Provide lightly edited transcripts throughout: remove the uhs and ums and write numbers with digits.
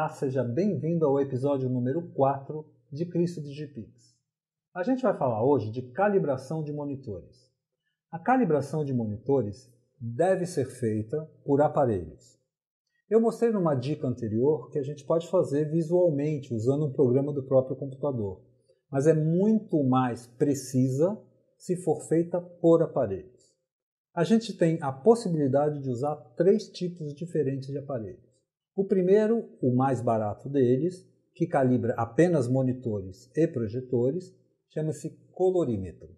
Olá, seja bem-vindo ao episódio número 4 de Cristo Digipix. A gente vai falar hoje de calibração de monitores. A calibração de monitores deve ser feita por aparelhos. Eu mostrei numa dica anterior que a gente pode fazer visualmente usando um programa do próprio computador, mas é muito mais precisa se for feita por aparelhos. A gente tem a possibilidade de usar 3 tipos diferentes de aparelhos. O primeiro, o mais barato deles, que calibra apenas monitores e projetores, chama-se colorímetro.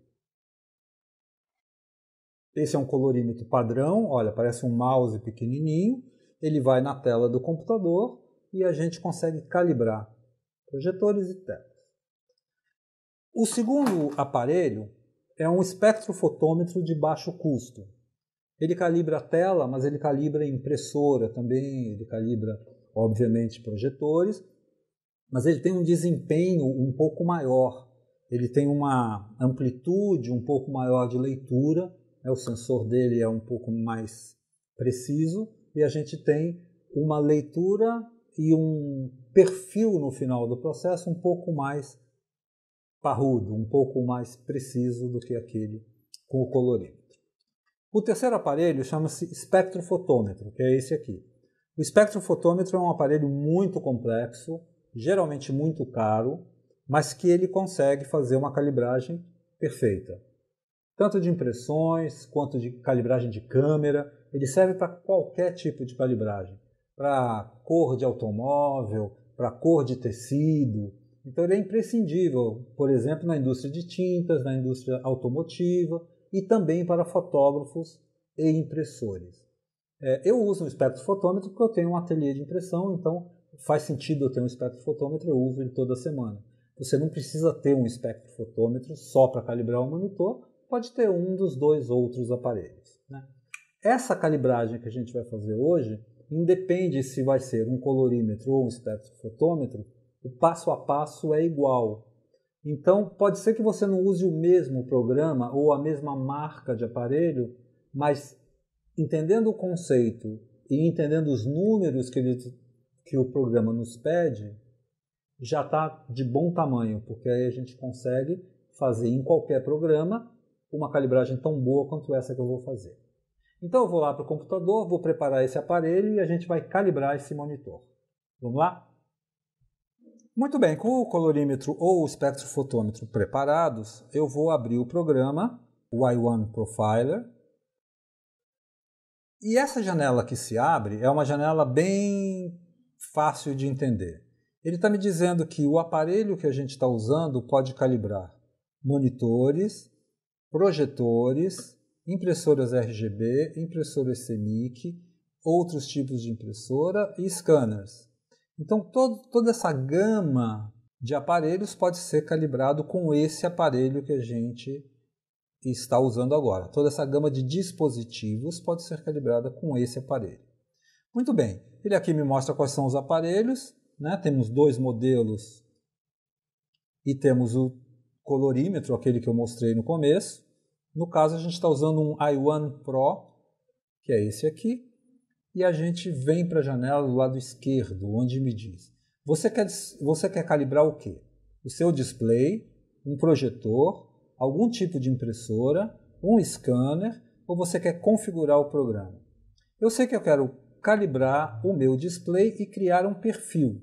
Esse é um colorímetro padrão, olha, parece um mouse pequenininho, ele vai na tela do computador e a gente consegue calibrar projetores e telas. O segundo aparelho é um espectrofotômetro de baixo custo. Ele calibra a tela, mas ele calibra impressora também, ele calibra, obviamente, projetores, mas ele tem um desempenho um pouco maior, ele tem uma amplitude um pouco maior de leitura, o sensor dele é um pouco mais preciso e a gente tem uma leitura e um perfil no final do processo um pouco mais parrudo, um pouco mais preciso do que aquele com o colorímetro. O terceiro aparelho chama-se espectrofotômetro, que é esse aqui. O espectrofotômetro é um aparelho muito complexo, geralmente muito caro, mas que ele consegue fazer uma calibragem perfeita. Tanto de impressões, quanto de calibragem de câmera. Ele serve para qualquer tipo de calibragem. Para cor de automóvel, para cor de tecido. Então ele é imprescindível, por exemplo, na indústria de tintas, na indústria automotiva, e também para fotógrafos e impressores. Eu uso um espectrofotômetro porque eu tenho um ateliê de impressão, então faz sentido eu ter um espectrofotômetro, eu uso ele toda semana. Você não precisa ter um espectrofotômetro só para calibrar o monitor, pode ter um dos 2 outros aparelhos, né? Essa calibragem que a gente vai fazer hoje, independe se vai ser um colorímetro ou um espectrofotômetro, o passo a passo é igual. Então, pode ser que você não use o mesmo programa ou a mesma marca de aparelho, mas entendendo o conceito e entendendo os números que o programa nos pede, já está de bom tamanho, porque aí a gente consegue fazer em qualquer programa uma calibragem tão boa quanto essa que eu vou fazer. Então, eu vou lá para o computador, vou preparar esse aparelho e a gente vai calibrar esse monitor. Vamos lá? Muito bem, com o colorímetro ou o espectrofotômetro preparados, eu vou abrir o programa, o i1 Profiler. E essa janela que se abre é uma janela bem fácil de entender. Ele está me dizendo que o aparelho que a gente está usando pode calibrar monitores, projetores, impressoras RGB, impressoras CMYK, outros tipos de impressora e scanners. Então, toda essa gama de aparelhos pode ser calibrado com esse aparelho que a gente está usando agora. Toda essa gama de dispositivos pode ser calibrada com esse aparelho. Muito bem, ele aqui me mostra quais são os aparelhos, né? Temos 2 modelos e temos o colorímetro, aquele que eu mostrei no começo. No caso, a gente está usando um i1 Pro, que é esse aqui. E a gente vem para a janela do lado esquerdo, onde me diz: você quer calibrar o quê? O seu display, um projetor, algum tipo de impressora, um scanner, ou você quer configurar o programa? Eu sei que eu quero calibrar o meu display e criar um perfil.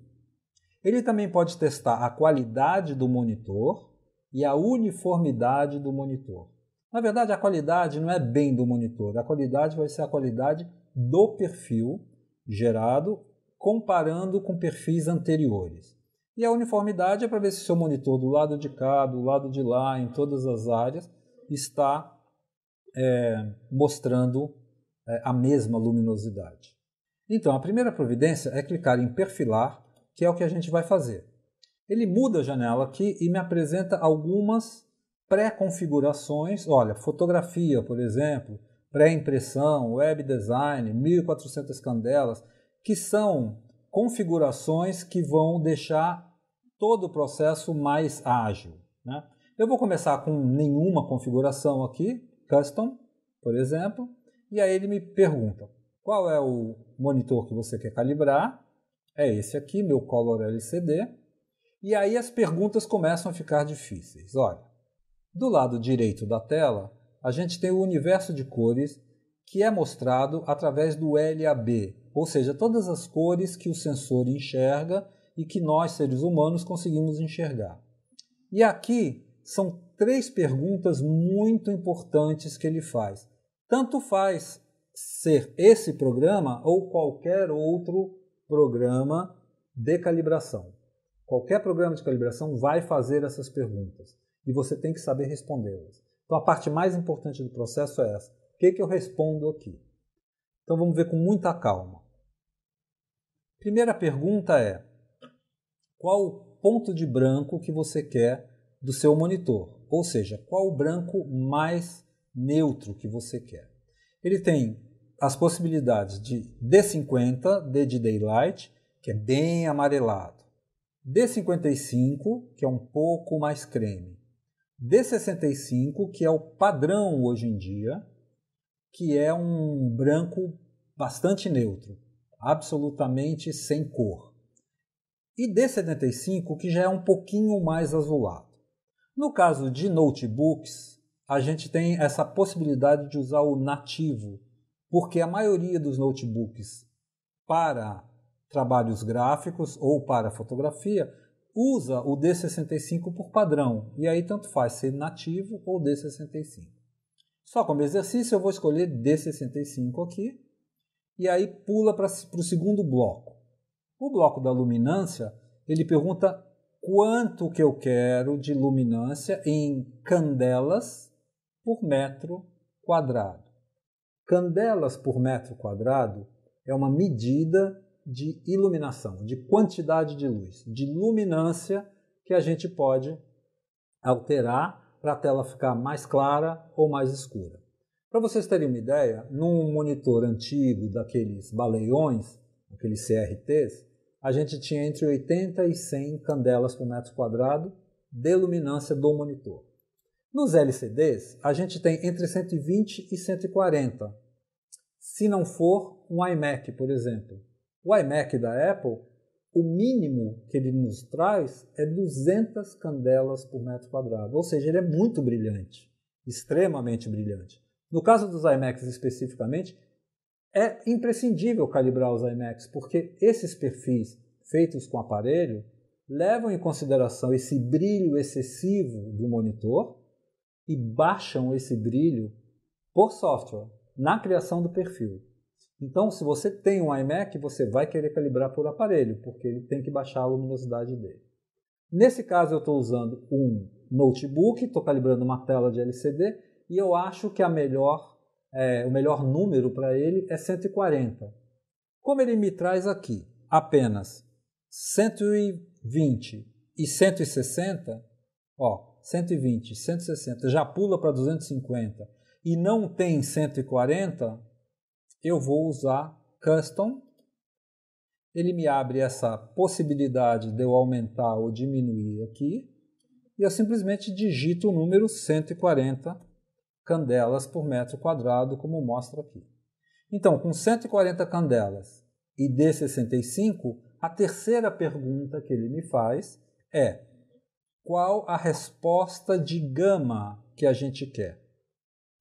Ele também pode testar a qualidade do monitor e a uniformidade do monitor. Na verdade, a qualidade não é bem do monitor, a qualidade vai ser a qualidade do perfil gerado comparando com perfis anteriores. E a uniformidade é para ver se o seu monitor do lado de cá, do lado de lá, em todas as áreas, está mostrando a mesma luminosidade. Então, a primeira providência é clicar em perfilar, que é o que a gente vai fazer. Ele muda a janela aqui e me apresenta algumas pré-configurações. Olha, fotografia, por exemplo, pré-impressão, web design, 1400 candelas, que são configurações que vão deixar todo o processo mais ágil, né? Eu vou começar com nenhuma configuração aqui, custom, por exemplo, e aí ele me pergunta qual é o monitor que você quer calibrar, é esse aqui, meu Color LCD. E aí as perguntas começam a ficar difíceis. Olha, do lado direito da tela, a gente tem o universo de cores que é mostrado através do LAB, ou seja, todas as cores que o sensor enxerga e que nós, seres humanos, conseguimos enxergar. E aqui são 3 perguntas muito importantes que ele faz. Tanto faz ser esse programa ou qualquer outro programa de calibração. Qualquer programa de calibração vai fazer essas perguntas e você tem que saber respondê-las. Então a parte mais importante do processo é essa. O que eu respondo aqui? Então vamos ver com muita calma. Primeira pergunta é: qual o ponto de branco que você quer do seu monitor? Ou seja, qual o branco mais neutro que você quer? Ele tem as possibilidades de D50, D de Daylight, que é bem amarelado. D55, que é um pouco mais creme. D65, que é o padrão hoje em dia, que é um branco bastante neutro, absolutamente sem cor. E D75, que já é um pouquinho mais azulado. No caso de notebooks, a gente tem essa possibilidade de usar o nativo, porque a maioria dos notebooks para trabalhos gráficos ou para fotografia usa o D65 por padrão, e aí tanto faz ser nativo ou D65. Só como exercício eu vou escolher D65 aqui, e aí pula para o segundo bloco. O bloco da luminância, ele pergunta quanto que eu quero de luminância em candelas por metro quadrado. Candelas por metro quadrado é uma medida de iluminação, de quantidade de luz, de luminância que a gente pode alterar para a tela ficar mais clara ou mais escura. Para vocês terem uma ideia, num monitor antigo daqueles baleiões, aqueles CRTs, a gente tinha entre 80 e 100 candelas por metro quadrado de luminância do monitor. Nos LCDs, a gente tem entre 120 e 140, se não for um iMac, por exemplo. O iMac da Apple, o mínimo que ele nos traz é 200 candelas por metro quadrado, ou seja, ele é muito brilhante, extremamente brilhante. No caso dos iMacs especificamente, é imprescindível calibrar os iMacs, porque esses perfis feitos com aparelho levam em consideração esse brilho excessivo do monitor e baixam esse brilho por software, na criação do perfil. Então, se você tem um iMac, você vai querer calibrar por aparelho, porque ele tem que baixar a luminosidade dele. Nesse caso, eu estou usando um notebook, estou calibrando uma tela de LCD, e eu acho que o melhor número para ele é 140. Como ele me traz aqui apenas 120 e 160, 120, 160, já pula para 250 e não tem 140, eu vou usar Custom. Ele me abre essa possibilidade de eu aumentar ou diminuir aqui e eu simplesmente digito o número 140 candelas por metro quadrado, como mostra aqui. Então, com 140 candelas e D65, a terceira pergunta que ele me faz é: qual a resposta de gama que a gente quer?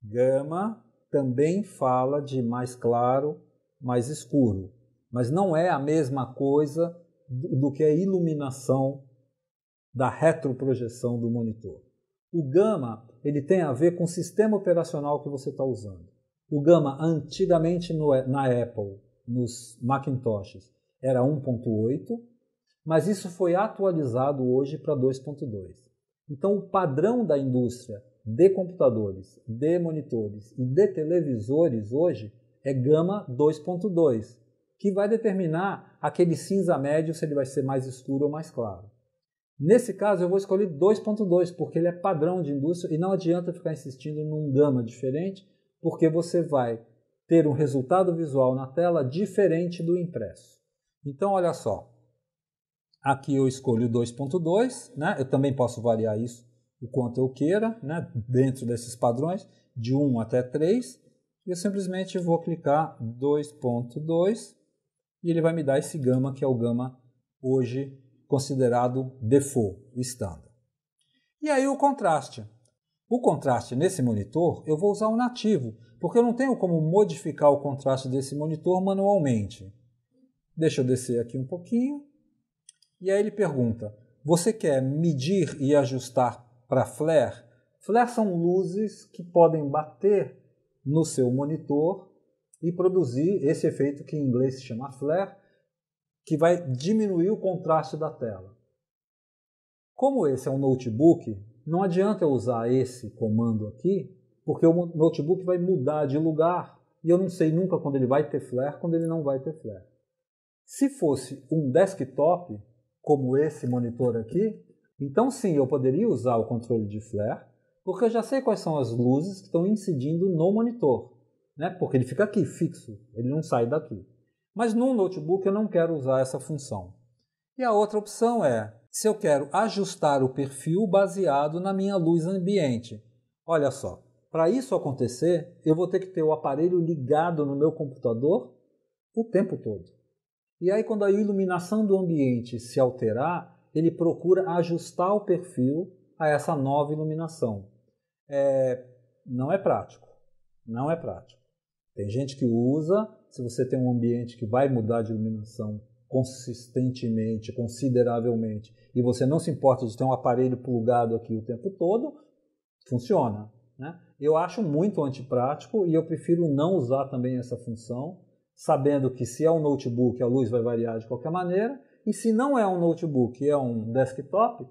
Gama também fala de mais claro, mais escuro, mas não é a mesma coisa do que a iluminação da retroprojeção do monitor. O gama ele tem a ver com o sistema operacional que você está usando. O gama antigamente na Apple, nos Macintoshes, era 1.8, mas isso foi atualizado hoje para 2.2. Então o padrão da indústria de computadores, de monitores e de televisores hoje é gama 2.2, que vai determinar aquele cinza médio se ele vai ser mais escuro ou mais claro. Nesse caso eu vou escolher 2.2 porque ele é padrão de indústria e não adianta ficar insistindo num gama diferente, porque você vai ter um resultado visual na tela diferente do impresso. Então olha só, aqui eu escolho 2.2, né? Eu também posso variar isso o quanto eu queira, né? Dentro desses padrões, de 1 até 3, e eu simplesmente vou clicar 2.2 e ele vai me dar esse gama, que é o gama hoje considerado default, standard. E aí o contraste. O contraste nesse monitor eu vou usar um nativo, porque eu não tenho como modificar o contraste desse monitor manualmente. Deixa eu descer aqui um pouquinho. E aí ele pergunta, você quer medir e ajustar para flare? Flare são luzes que podem bater no seu monitor e produzir esse efeito que em inglês se chama flare, que vai diminuir o contraste da tela. Como esse é um notebook, não adianta eu usar esse comando aqui, porque o notebook vai mudar de lugar e eu não sei nunca quando ele vai ter flare, quando ele não vai ter flare. Se fosse um desktop, como esse monitor aqui, então sim, eu poderia usar o controle de flare, porque eu já sei quais são as luzes que estão incidindo no monitor, né? Porque ele fica aqui, fixo, ele não sai daqui. Mas no notebook eu não quero usar essa função. E a outra opção é, se eu quero ajustar o perfil baseado na minha luz ambiente. Olha só, para isso acontecer, eu vou ter que ter o aparelho ligado no meu computador o tempo todo. E aí quando a iluminação do ambiente se alterar, ele procura ajustar o perfil a essa nova iluminação. Não é prático, não é prático. Tem gente que usa, se você tem um ambiente que vai mudar de iluminação consistentemente, consideravelmente, e você não se importa de ter um aparelho plugado aqui o tempo todo, funciona, né? Eu acho muito antiprático e eu prefiro não usar também essa função, sabendo que se é um notebook a luz vai variar de qualquer maneira, e se não é um notebook, é um desktop,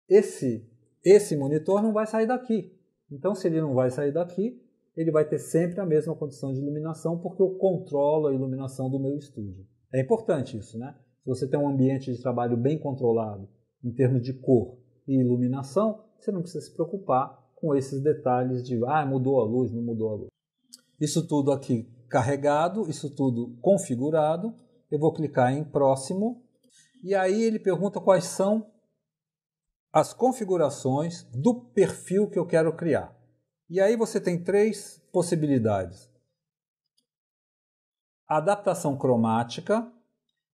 esse monitor não vai sair daqui. Então se ele não vai sair daqui, ele vai ter sempre a mesma condição de iluminação, porque eu controlo a iluminação do meu estúdio. É importante isso, né? Se você tem um ambiente de trabalho bem controlado, em termos de cor e iluminação, você não precisa se preocupar com esses detalhes de mudou a luz, não mudou a luz. Isso tudo aqui carregado, isso tudo configurado. Eu vou clicar em próximo, e aí ele pergunta quais são as configurações do perfil que eu quero criar. E aí você tem três possibilidades. Adaptação cromática,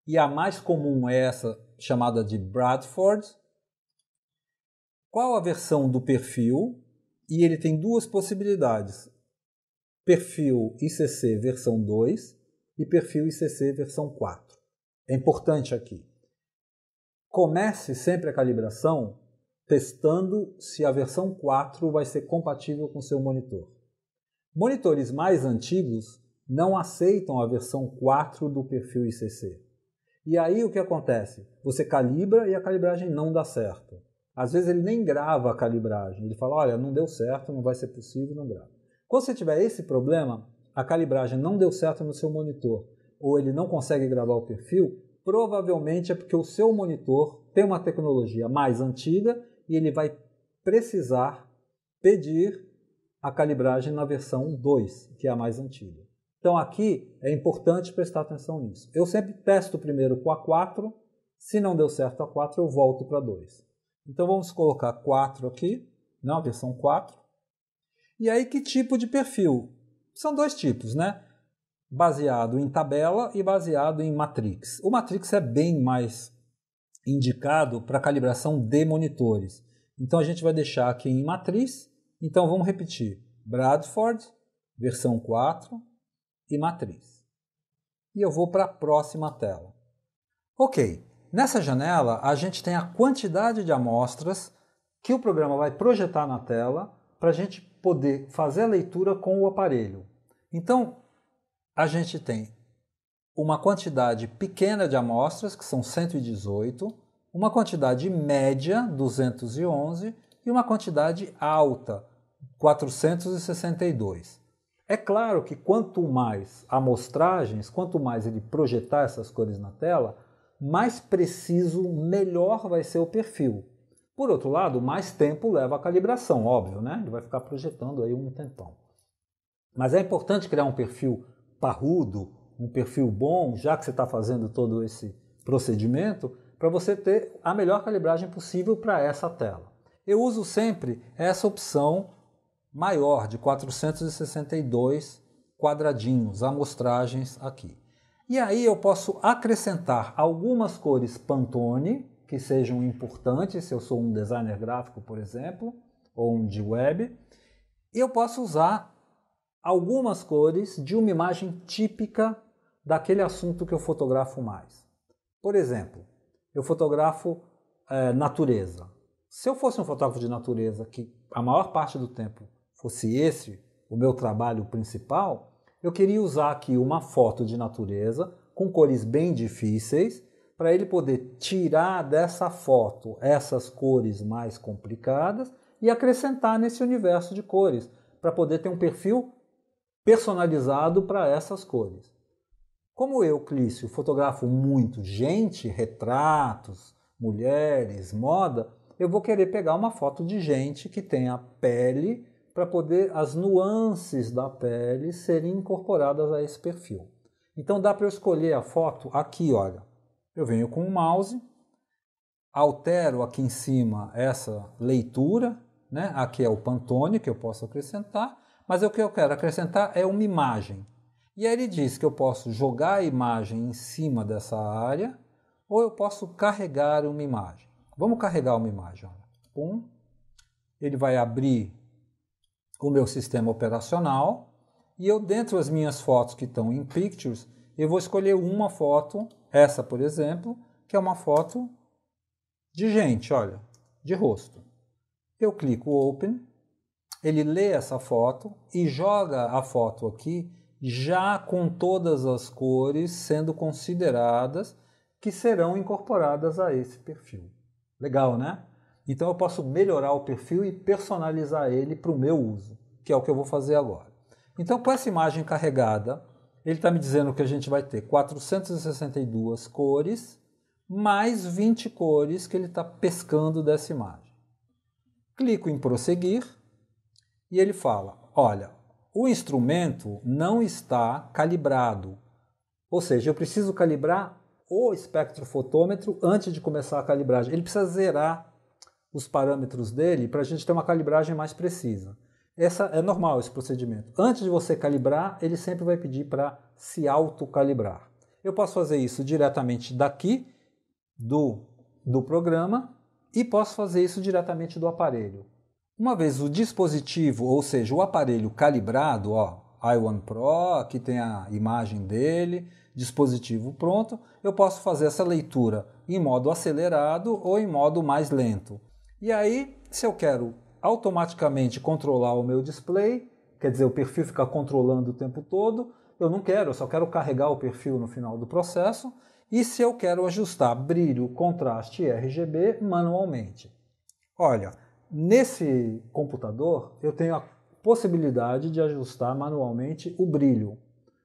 e a mais comum é essa chamada de Bradford. Qual a versão do perfil? E ele tem duas possibilidades. Perfil ICC versão 2 e perfil ICC versão 4. É importante aqui. Comece sempre a calibração testando se a versão 4 vai ser compatível com o seu monitor. Monitores mais antigos não aceitam a versão 4 do perfil ICC. E aí o que acontece? Você calibra e a calibragem não dá certo. Às vezes ele nem grava a calibragem. Ele fala, olha, não deu certo, não vai ser possível, não grava. Quando você tiver esse problema, a calibragem não deu certo no seu monitor, ou ele não consegue gravar o perfil, provavelmente é porque o seu monitor tem uma tecnologia mais antiga e ele vai precisar pedir a calibragem na versão 2, que é a mais antiga. Então aqui é importante prestar atenção nisso. Eu sempre testo primeiro com a 4, se não deu certo a 4 eu volto para 2. Então vamos colocar 4 aqui, não, a versão 4. E aí que tipo de perfil? São dois tipos, né? Baseado em tabela e baseado em matrix. O matrix é bem mais indicado para calibração de monitores. Então a gente vai deixar aqui em matriz. Então vamos repetir. Bradford, versão 4 e matriz. E eu vou para a próxima tela. Ok, nessa janela a gente tem a quantidade de amostras que o programa vai projetar na tela para a gente poder fazer a leitura com o aparelho. Então, a gente tem uma quantidade pequena de amostras, que são 118, uma quantidade média, 211, e uma quantidade alta, 462. É claro que quanto mais amostragens, quanto mais ele projetar essas cores na tela, mais preciso, melhor vai ser o perfil. Por outro lado, mais tempo leva a calibração, óbvio, né? Ele vai ficar projetando aí um tempão. Mas é importante criar um perfil parrudo, um perfil bom, já que você está fazendo todo esse procedimento, para você ter a melhor calibragem possível para essa tela. Eu uso sempre essa opção maior, de 462 quadradinhos, amostragens aqui. E aí eu posso acrescentar algumas cores Pantone, que sejam importantes, se eu sou um designer gráfico, por exemplo, ou um de web. E eu posso usar algumas cores de uma imagem típica daquele assunto que eu fotografo mais. Por exemplo, eu fotografo natureza. Se eu fosse um fotógrafo de natureza, que a maior parte do tempo fosse esse o meu trabalho principal, eu queria usar aqui uma foto de natureza com cores bem difíceis, para ele poder tirar dessa foto essas cores mais complicadas e acrescentar nesse universo de cores, para poder ter um perfil personalizado para essas cores. Como eu, Clício, fotografo muito gente, retratos, mulheres, moda, eu vou querer pegar uma foto de gente que tenha pele para poder as nuances da pele serem incorporadas a esse perfil. Então dá para eu escolher a foto aqui, olha. Eu venho com o mouse, altero aqui em cima essa leitura, né? Aqui é o Pantone que eu posso acrescentar, mas o que eu quero acrescentar é uma imagem. E aí ele diz que eu posso jogar a imagem em cima dessa área ou eu posso carregar uma imagem. Vamos carregar uma imagem. Olha. Pum. Ele vai abrir o meu sistema operacional e eu, dentro das minhas fotos que estão em Pictures, eu vou escolher uma foto, essa por exemplo, que é uma foto de gente, olha, de rosto. Eu clico Open, ele lê essa foto e joga a foto aqui já com todas as cores sendo consideradas que serão incorporadas a esse perfil. Legal, né? Então eu posso melhorar o perfil e personalizar ele para o meu uso, que é o que eu vou fazer agora. Então com essa imagem carregada, ele está me dizendo que a gente vai ter 462 cores, mais 20 cores que ele está pescando dessa imagem. Clico em prosseguir e ele fala, olha, o instrumento não está calibrado, ou seja, eu preciso calibrar o espectrofotômetro antes de começar a calibragem. Ele precisa zerar os parâmetros dele para a gente ter uma calibragem mais precisa. É normal esse procedimento. Antes de você calibrar, ele sempre vai pedir para se autocalibrar. Eu posso fazer isso diretamente daqui do programa e posso fazer isso diretamente do aparelho. Uma vez o dispositivo, ou seja, o aparelho calibrado, ó, i1 Pro, aqui tem a imagem dele, dispositivo pronto, eu posso fazer essa leitura em modo acelerado ou em modo mais lento. E aí, se eu quero automaticamente controlar o meu display, quer dizer, o perfil ficar controlando o tempo todo, eu não quero, eu só quero carregar o perfil no final do processo, e se eu quero ajustar brilho, contraste e RGB manualmente. Olha, nesse computador eu tenho a possibilidade de ajustar manualmente o brilho.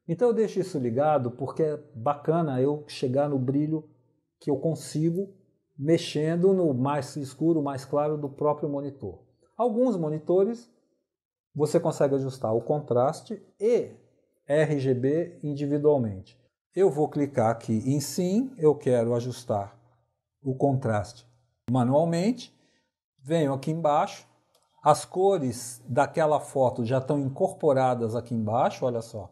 Então eu deixo isso ligado porque é bacana eu chegar no brilho que eu consigo mexendo no mais escuro, mais claro do próprio monitor. Alguns monitores você consegue ajustar o contraste e RGB individualmente. Eu vou clicar aqui em Sim, eu quero ajustar o contraste manualmente. Venho aqui embaixo, as cores daquela foto já estão incorporadas aqui embaixo, olha só.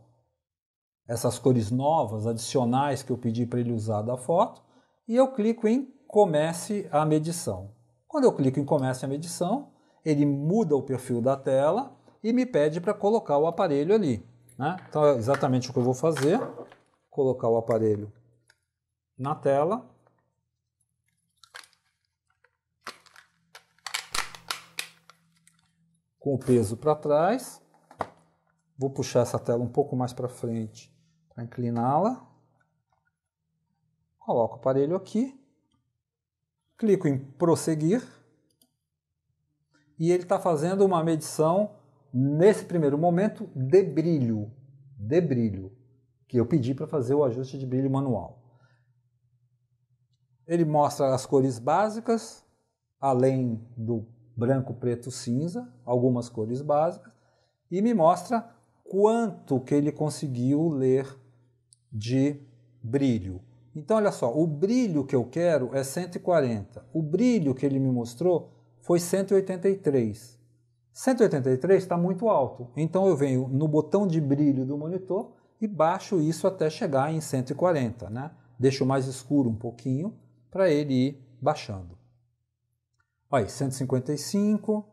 Essas cores novas, adicionais que eu pedi para ele usar da foto. E eu clico em Comece a medição. Quando eu clico em Comece a medição, ele muda o perfil da tela e me pede para colocar o aparelho ali. Né? Então é exatamente o que eu vou fazer. Colocar o aparelho na tela. Com o peso para trás. Vou puxar essa tela um pouco mais para frente para incliná-la. Coloco o aparelho aqui. Clico em prosseguir. E ele está fazendo uma medição, nesse primeiro momento, de brilho. De brilho. Que eu pedi para fazer o ajuste de brilho manual. Ele mostra as cores básicas, além do branco, preto, cinza, algumas cores básicas, e me mostra quanto que ele conseguiu ler de brilho. Então, olha só, o brilho que eu quero é 140. O brilho que ele me mostrou foi 183. 183 está muito alto. Então, eu venho no botão de brilho do monitor e baixo isso até chegar em 140, né? Deixo mais escuro um pouquinho para ele ir baixando. Olha aí, 155.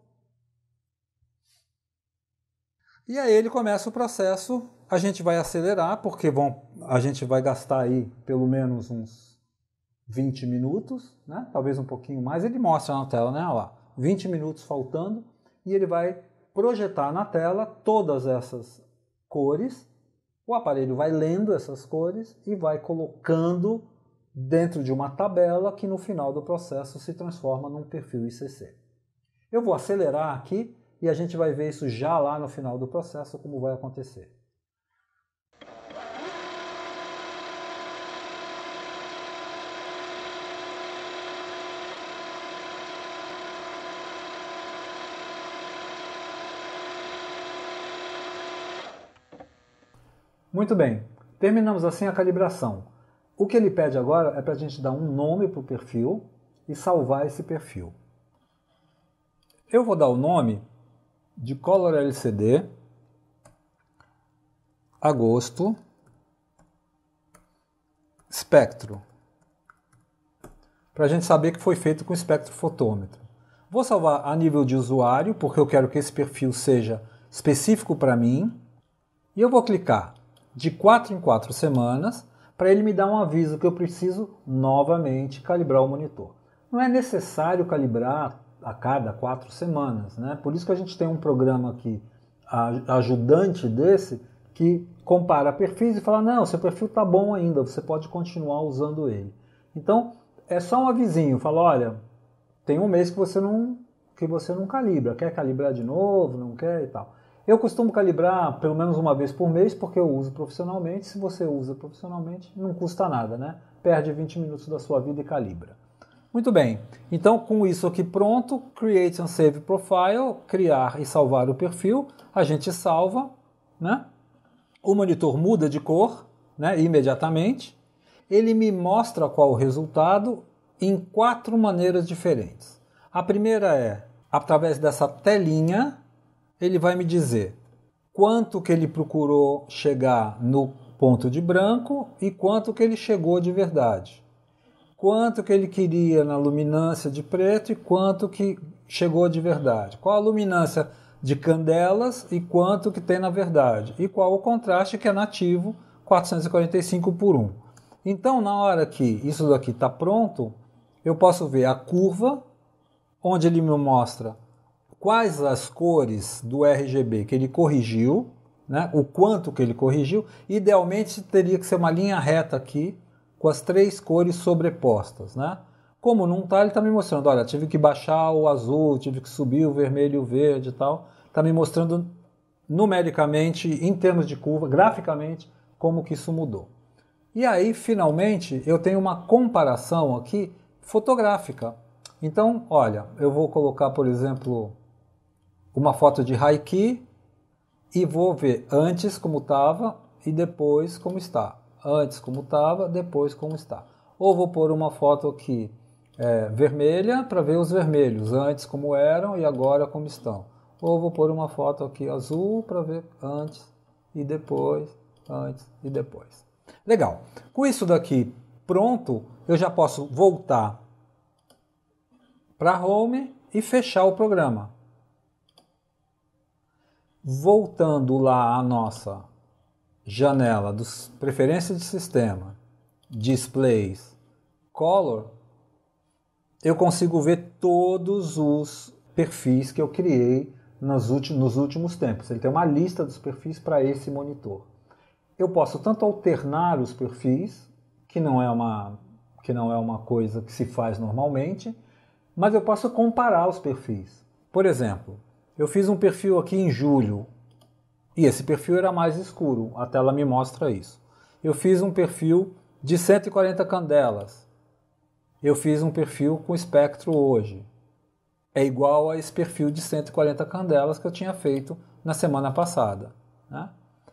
E aí ele começa o processo, a gente vai acelerar, porque a gente vai gastar aí pelo menos uns 20 minutos, né? Talvez um pouquinho mais. Ele mostra na tela, né? Olha lá, 20 minutos faltando, e ele vai projetar na tela todas essas cores. O aparelho vai lendo essas cores e vai colocando dentro de uma tabela que no final do processo se transforma num perfil ICC. Eu vou acelerar aqui e a gente vai ver isso já lá no final do processo, como vai acontecer. Muito bem, terminamos assim a calibração. O que ele pede agora é para a gente dar um nome para o perfil e salvar esse perfil. Eu vou dar o nome de Color LCD agosto espectro, para a gente saber que foi feito com espectrofotômetro. Vou salvar a nível de usuário, porque eu quero que esse perfil seja específico para mim, e eu vou clicar de 4 em 4 semanas para ele me dar um aviso que eu preciso novamente calibrar o monitor. Não é necessário calibrar a cada 4 semanas, né? Por isso que a gente tem um programa aqui, ajudante desse, que compara perfis e fala, não, seu perfil está bom ainda, você pode continuar usando ele. Então, é só um avisinho, fala, olha, tem um mês que você não calibra, quer calibrar de novo, não quer e tal. Eu costumo calibrar pelo menos uma vez por mês, porque eu uso profissionalmente. Se você usa profissionalmente, não custa nada, né? Perde 20 minutos da sua vida e calibra. Muito bem, então com isso aqui pronto, Create and Save Profile, criar e salvar o perfil, a gente salva, né? O monitor muda de cor, né, imediatamente. Ele me mostra qual o resultado em 4 maneiras diferentes. A primeira é, através dessa telinha, ele vai me dizer quanto que ele procurou chegar no ponto de branco e quanto que ele chegou de verdade. Quanto que ele queria na luminância de preto e quanto que chegou de verdade. Qual a luminância de candelas e quanto que tem na verdade. E qual o contraste que é nativo, 445:1. Então, na hora que isso daqui está pronto, eu posso ver a curva, onde ele me mostra quais as cores do RGB que ele corrigiu, né? O quanto que ele corrigiu. Idealmente teria que ser uma linha reta aqui, com as 3 cores sobrepostas, né? Como não está, ele está me mostrando, olha, tive que baixar o azul, tive que subir o vermelho e o verde e tal. Está me mostrando numericamente, em termos de curva, graficamente, como que isso mudou. E aí, finalmente, eu tenho uma comparação aqui fotográfica. Então, olha, eu vou colocar, por exemplo, uma foto de high-key e vou ver antes como estava e depois como está. Antes como estava, depois como está. Ou vou pôr uma foto aqui vermelha para ver os vermelhos, antes como eram e agora como estão. Ou vou pôr uma foto aqui azul para ver antes e depois, antes e depois. Legal. Com isso daqui pronto, eu já posso voltar para Home e fechar o programa. Voltando lá à nossa janela dos preferências de sistema, displays, color, eu consigo ver todos os perfis que eu criei nos últimos tempos. Ele tem uma lista dos perfis para esse monitor. Eu posso tanto alternar os perfis, que não é uma coisa que se faz normalmente, mas eu posso comparar os perfis. Por exemplo, eu fiz um perfil aqui em julho, e esse perfil era mais escuro, a tela me mostra isso. Eu fiz um perfil de 140 candelas. Eu fiz um perfil com espectro hoje. É igual a esse perfil de 140 candelas que eu tinha feito na semana passada, né?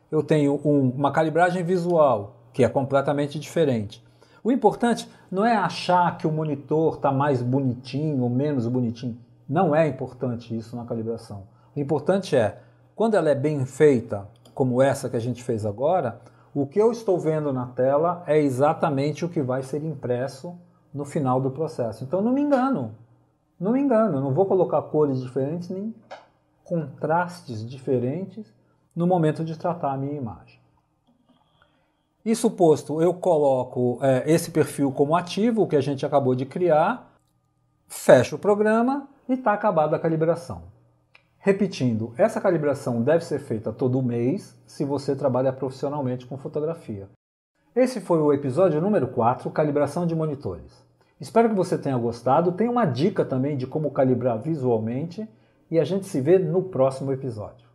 Eu tenho uma calibragem visual, que é completamente diferente. O importante não é achar que o monitor está mais bonitinho ou menos bonitinho. Não é importante isso na calibração. O importante é, quando ela é bem feita, como essa que a gente fez agora, O que eu estou vendo na tela é exatamente o que vai ser impresso no final do processo. Então não me engano, não vou colocar cores diferentes nem contrastes diferentes no momento de tratar a minha imagem. Isso posto, eu coloco esse perfil como ativo, o que a gente acabou de criar, fecho o programa e está acabada a calibração. Repetindo, essa calibração deve ser feita todo mês se você trabalha profissionalmente com fotografia. Esse foi o episódio número 4, calibração de monitores. Espero que você tenha gostado. Tem uma dica também de como calibrar visualmente e a gente se vê no próximo episódio.